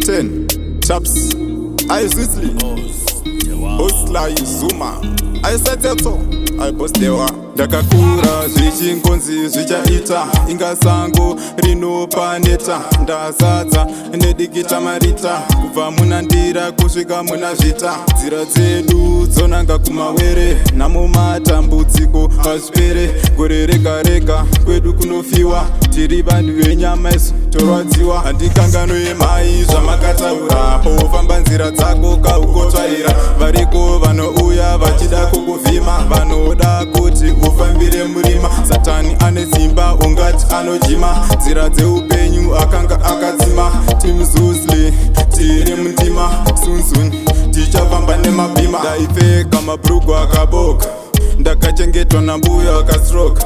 10 chaps ayizwizli Osla Zuma ayisatetso ayiboss Dhehwa ndakakura zvichingonzi zvichaita inga sango rinopaneta ndazadza nedikita marita kubva muna ndira kusvika muna zvita nzira dzedu dzonanga kumawere namumatambudziko azvipere gore rega rega kwedu kunofiwa tiri vanhu venyama isu torwadziwa handikanganwe mai zvamakataura pofamba nzira dzako kaukotsvaira variko vanouya vachida kukuvhima vanoda kuti ufambire murima satani ane simba ungati anojima nzira dzeupenyu akanga akadzima timzuzli tiri mundima sunsun tichavamba nemabhima ndaipfeka mabhurugwa akaboka ndakachengetwa nambuya akastroka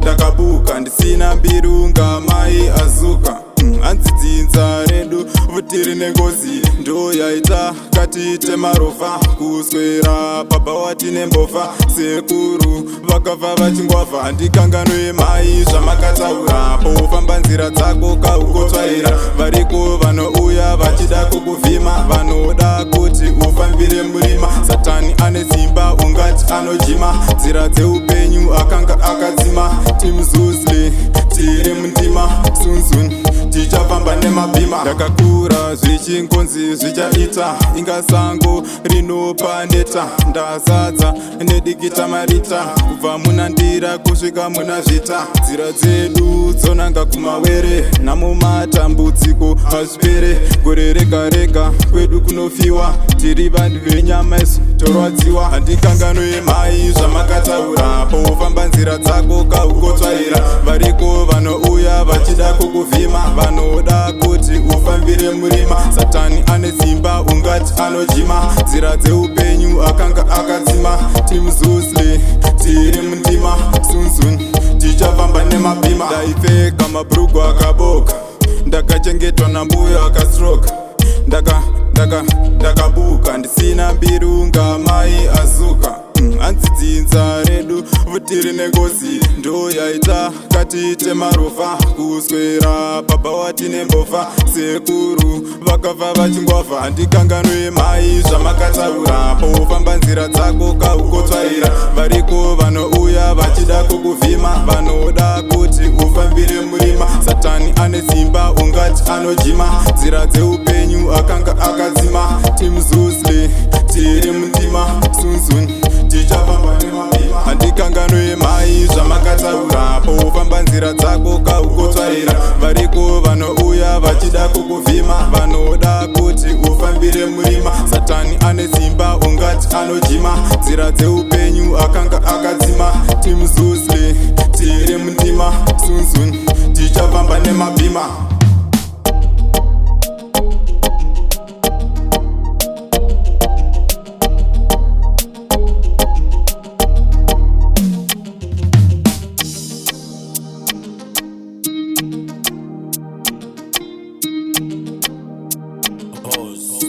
ndakabuka ndisina mbirunga mai azuka hanzidzinza redu vutiri nengozi ndo yaita katite marofa kuswera baba watine mbovha sekuru vakabva vachingwavha handikanganwe mai zvamakataura pofamba nzira dzako kaukotsvaira variko vanouya vachida kukuvhima vanoda kuti ufambire murima satani ane simba ungati anojima nzira dzeupenyu akanga akadzima timzuzli tiri mundima sunsun tichavamba nemabhima ndakakura zvichingonzi zvichaita inga sango rinopaneta ndazadza nedikita marita kubva muna ndira kusvika muna zvita nzira dzedu dzonanga kumawere namumatambudziko azvipere gore rega rega kwedu kunofiwa tiri vanhu venyama isu torwadziwa handikanganwe mai zvamakataura pofamba nzira dzako kaukotsvaira variko vanouya vachida kukuvhima vanoda kuti ufambire murima satani ane simba ungati anojima nzira dzeupenyu akanga akadzima timzuzli tiri mundima sunsun tichavamba nemabhima ndaipfeka mabhurugwa akaboka ndakachengetwa nambuya akastroka ndakabuka ndisina mbirunga mai azuka hanzidzinza redu vutiri nengozi ndo yaita katite marofa kuswera baba watine mbovha sekuru vakabva vachingwavha handikanganwe mai zvamakataura pofamba nzira dzako kaukotsvaira variko vanouya vachida kukuvhima vanoda kuti ufambire murima satani ane simba ungati anojima nzira dzeupenyu akanga akadzima timzuzli tiri mundima sunsun tichavamba nemabhima handikanganwe mai zvamakataura pofamba nzira dzako kaukotsvaira variko vanouya vachida kukuvhima vanoda kuti ufambire murima satani ane simba ungati anojima nzira dzeupenyu akanga akadzima timzuzli tiri mundima sunsun tichavamba nemabhima Pause.